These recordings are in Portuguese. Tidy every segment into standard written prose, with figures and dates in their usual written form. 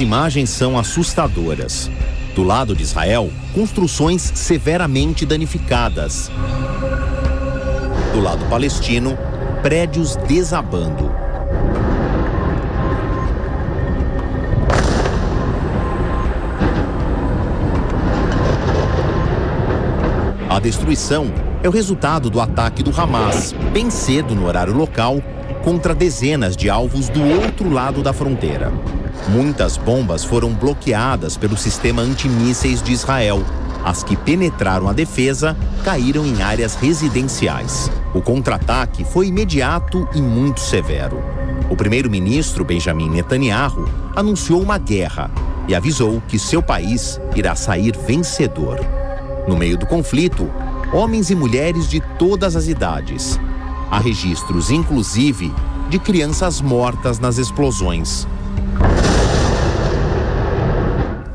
imagens são assustadoras. Do lado de Israel, construções severamente danificadas. Do lado palestino, prédios desabando. A destruição é o resultado do ataque do Hamas, bem cedo no horário local, contra dezenas de alvos do outro lado da fronteira. Muitas bombas foram bloqueadas pelo sistema antimísseis de Israel. As que penetraram a defesa caíram em áreas residenciais. O contra-ataque foi imediato e muito severo. O primeiro-ministro Benjamin Netanyahu anunciou uma guerra e avisou que seu país irá sair vencedor. No meio do conflito, homens e mulheres de todas as idades. Há registros, inclusive, de crianças mortas nas explosões.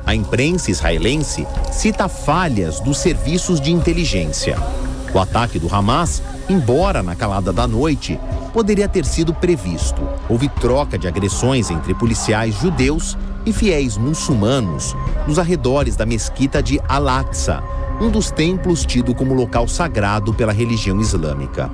A imprensa israelense cita falhas dos serviços de inteligência. O ataque do Hamas, embora na calada da noite, poderia ter sido previsto. Houve troca de agressões entre policiais judeus e fiéis muçulmanos nos arredores da mesquita de Al-Aqsa, um dos templos tido como local sagrado pela religião islâmica.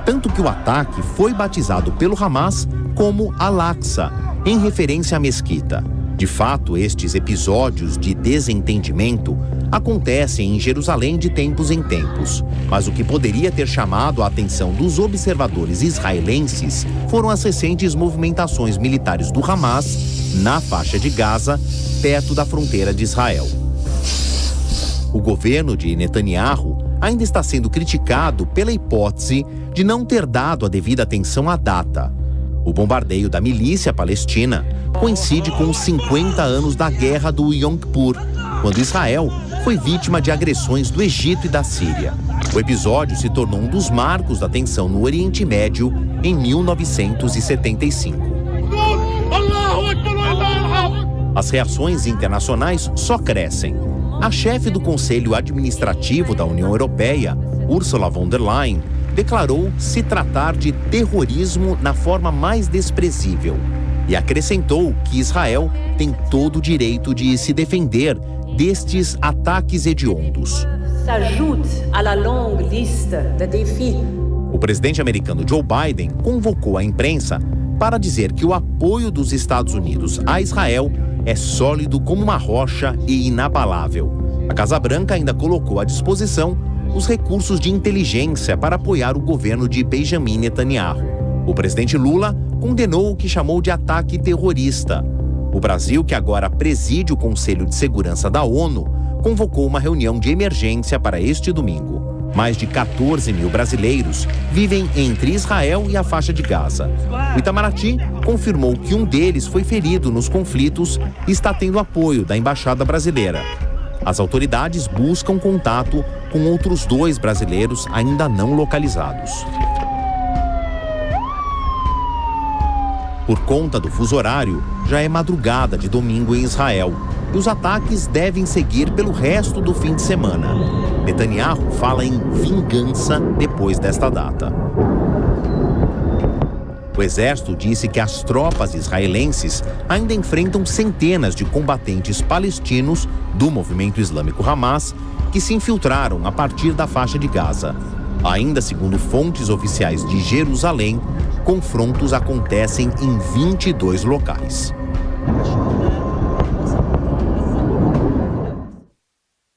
Tanto que o ataque foi batizado pelo Hamas como Al-Aqsa, em referência à mesquita. De fato, estes episódios de desentendimento acontecem em Jerusalém de tempos em tempos. Mas o que poderia ter chamado a atenção dos observadores israelenses foram as recentes movimentações militares do Hamas na faixa de Gaza, perto da fronteira de Israel. O governo de Netanyahu ainda está sendo criticado pela hipótese de não ter dado a devida atenção à data. O bombardeio da milícia palestina coincide com os 50 anos da Guerra do Yom Kippur, quando Israel foi vítima de agressões do Egito e da Síria. O episódio se tornou um dos marcos da tensão no Oriente Médio em 1975. As reações internacionais só crescem. A chefe do Conselho Administrativo da União Europeia, Ursula von der Leyen, declarou se tratar de terrorismo na forma mais desprezível e acrescentou que Israel tem todo o direito de se defender destes ataques hediondos. O presidente americano Joe Biden convocou a imprensa para dizer que o apoio dos Estados Unidos a Israel é sólido como uma rocha e inabalável. A Casa Branca ainda colocou à disposição os recursos de inteligência para apoiar o governo de Benjamin Netanyahu. O presidente Lula condenou o que chamou de ataque terrorista. O Brasil, que agora preside o Conselho de Segurança da ONU, convocou uma reunião de emergência para este domingo. Mais de 14 mil brasileiros vivem entre Israel e a faixa de Gaza. O Itamaraty confirmou que um deles foi ferido nos conflitos e está tendo apoio da Embaixada Brasileira. As autoridades buscam contato com outros 2 brasileiros ainda não localizados. Por conta do fuso horário, já é madrugada de domingo em Israel e os ataques devem seguir pelo resto do fim de semana. Netanyahu fala em vingança depois desta data. O exército disse que as tropas israelenses ainda enfrentam centenas de combatentes palestinos do movimento islâmico Hamas que se infiltraram a partir da faixa de Gaza. Ainda segundo fontes oficiais de Jerusalém, confrontos acontecem em 22 locais.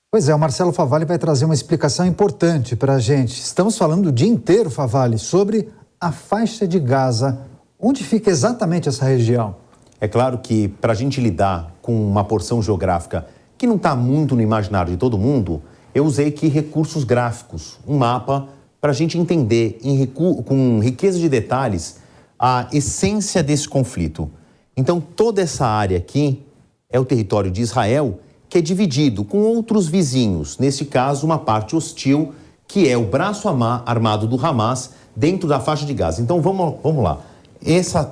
Pois é, o Marcelo Favalli vai trazer uma explicação importante para a gente. Estamos falando o dia inteiro, Favalli, sobre a faixa de Gaza. Onde fica exatamente essa região? É claro que para a gente lidar com uma porção geográfica que não está muito no imaginário de todo mundo, eu usei aqui recursos gráficos, um mapa para a gente entender com riqueza de detalhes a essência desse conflito. Então toda essa área aqui é o território de Israel, que é dividido com outros vizinhos, nesse caso uma parte hostil, que é o braço armado do Hamas dentro da faixa de Gaza. Então vamos lá.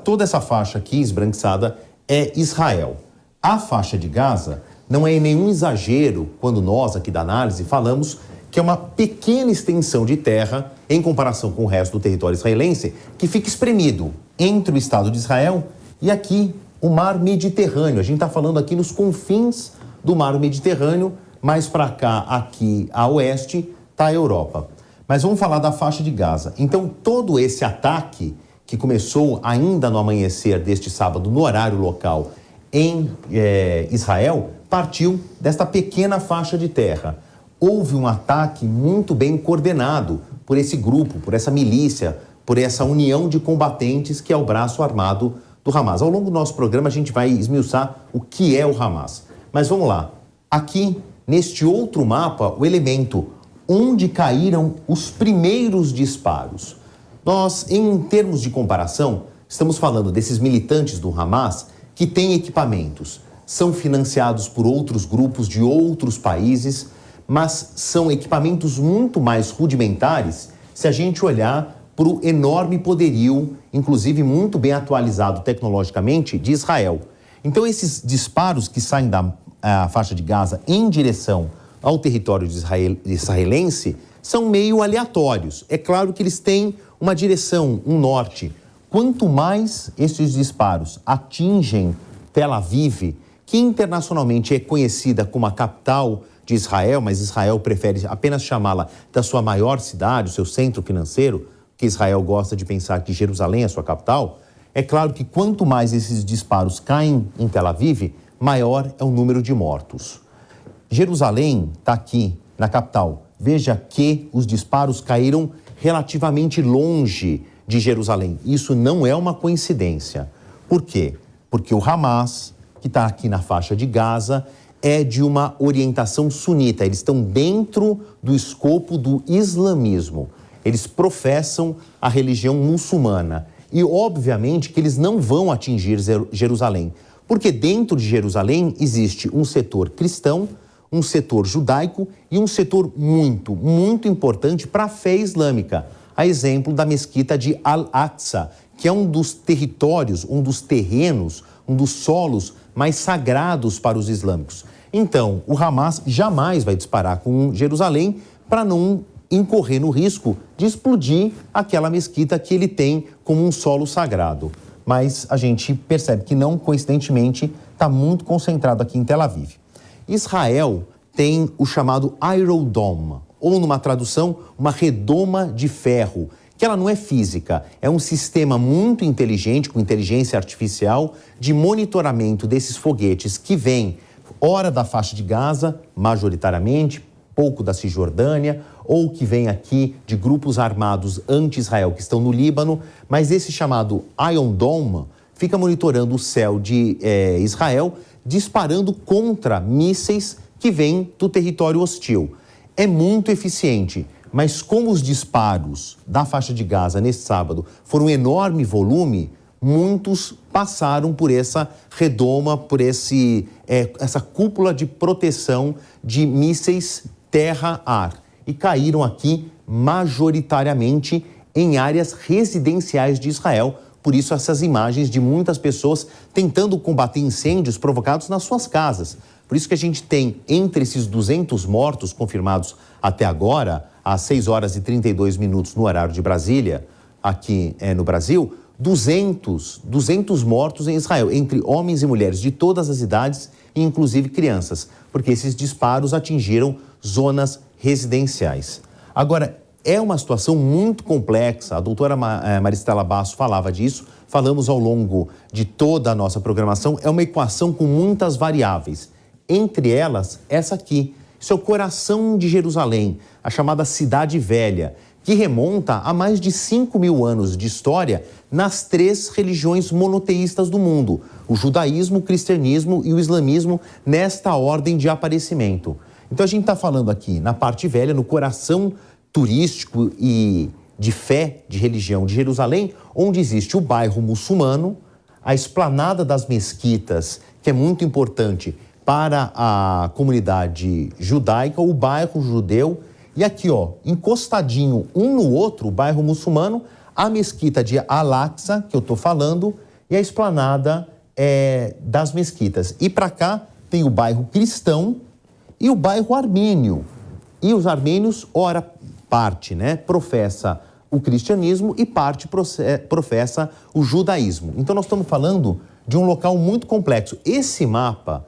Toda essa faixa aqui esbranquiçada é Israel. A faixa de Gaza não é nenhum exagero quando nós aqui da análise falamos que é uma pequena extensão de terra em comparação com o resto do território israelense que fica espremido entre o Estado de Israel e aqui o mar Mediterrâneo. A gente está falando aqui nos confins do mar Mediterrâneo, mais para cá, aqui a oeste, está a Europa. Mas vamos falar da faixa de Gaza. Então, todo esse ataque que começou ainda no amanhecer deste sábado, no horário local, em Israel, partiu desta pequena faixa de terra. Houve um ataque muito bem coordenado por esse grupo, por essa milícia, por essa união de combatentes que é o braço armado do Hamas. Ao longo do nosso programa a gente vai esmiuçar o que é o Hamas. Mas vamos lá. Aqui, neste outro mapa, o elemento onde caíram os primeiros disparos. Nós, em termos de comparação, estamos falando desses militantes do Hamas que têm equipamentos, são financiados por outros grupos de outros países, mas são equipamentos muito mais rudimentares se a gente olhar para o enorme poderio, inclusive muito bem atualizado tecnologicamente, de Israel. Então, esses disparos que saem da faixa de Gaza em direção ao território israelense são meio aleatórios. É claro que eles têm uma direção, um norte. Quanto mais esses disparos atingem Tel Aviv, que internacionalmente é conhecida como a capital de Israel, mas Israel prefere apenas chamá-la da sua maior cidade, o seu centro financeiro, que Israel gosta de pensar que Jerusalém é a sua capital, é claro que quanto mais esses disparos caem em Tel Aviv, maior é o número de mortos. Jerusalém está aqui, na capital. Veja que os disparos caíram relativamente longe de Jerusalém. Isso não é uma coincidência. Por quê? Porque o Hamas, que está aqui na faixa de Gaza, é de uma orientação sunita. Eles estão dentro do escopo do islamismo. Eles professam a religião muçulmana. E, obviamente, que eles não vão atingir Jerusalém. Porque dentro de Jerusalém existe um setor cristão, um setor judaico e um setor muito, muito importante para a fé islâmica. A exemplo da mesquita de Al-Aqsa, que é um dos territórios, um dos terrenos, um dos solos mais sagrados para os islâmicos. Então, o Hamas jamais vai disparar com Jerusalém para não incorrer no risco de explodir aquela mesquita que ele tem como um solo sagrado. Mas a gente percebe que não, coincidentemente, está muito concentrado aqui em Tel Aviv. Israel tem o chamado Iron Dome, ou numa tradução, uma redoma de ferro, que ela não é física, é um sistema muito inteligente, com inteligência artificial, de monitoramento desses foguetes que vêm, ora da faixa de Gaza, majoritariamente, pouco da Cisjordânia, ou que vem aqui de grupos armados anti-Israel que estão no Líbano, mas esse chamado Iron Dome fica monitorando o céu de Israel, disparando contra mísseis que vêm do território hostil. É muito eficiente, mas como os disparos da faixa de Gaza nesse sábado foram um enorme volume, muitos passaram por essa redoma, por essa cúpula de proteção de mísseis terra-ar e caíram aqui majoritariamente em áreas residenciais de Israel. Por isso, essas imagens de muitas pessoas tentando combater incêndios provocados nas suas casas. Por isso que a gente tem, entre esses 200 mortos confirmados até agora, às 6 horas e 32 minutos no horário de Brasília, aqui no Brasil, 200 mortos em Israel, entre homens e mulheres de todas as idades, e inclusive crianças, porque esses disparos atingiram zonas residenciais. Agora, é uma situação muito complexa, a doutora Maristela Basso falava disso, falamos ao longo de toda a nossa programação, é uma equação com muitas variáveis, entre elas essa aqui, isso é o coração de Jerusalém, a chamada Cidade Velha, que remonta a mais de 5.000 anos de história nas 3 religiões monoteístas do mundo, o judaísmo, o cristianismo e o islamismo, nesta ordem de aparecimento. Então a gente está falando aqui na parte velha, no coração turístico e de fé, de religião de Jerusalém, onde existe o bairro muçulmano, a esplanada das mesquitas, que é muito importante para a comunidade judaica, o bairro judeu, e aqui, ó, encostadinho um no outro, o bairro muçulmano, a mesquita de Al-Aqsa, que eu estou falando, e a esplanada das mesquitas. E para cá tem o bairro cristão e o bairro armênio. E os armênios, ora, parte, professa o cristianismo e parte professa o judaísmo. Então nós estamos falando de um local muito complexo. Esse mapa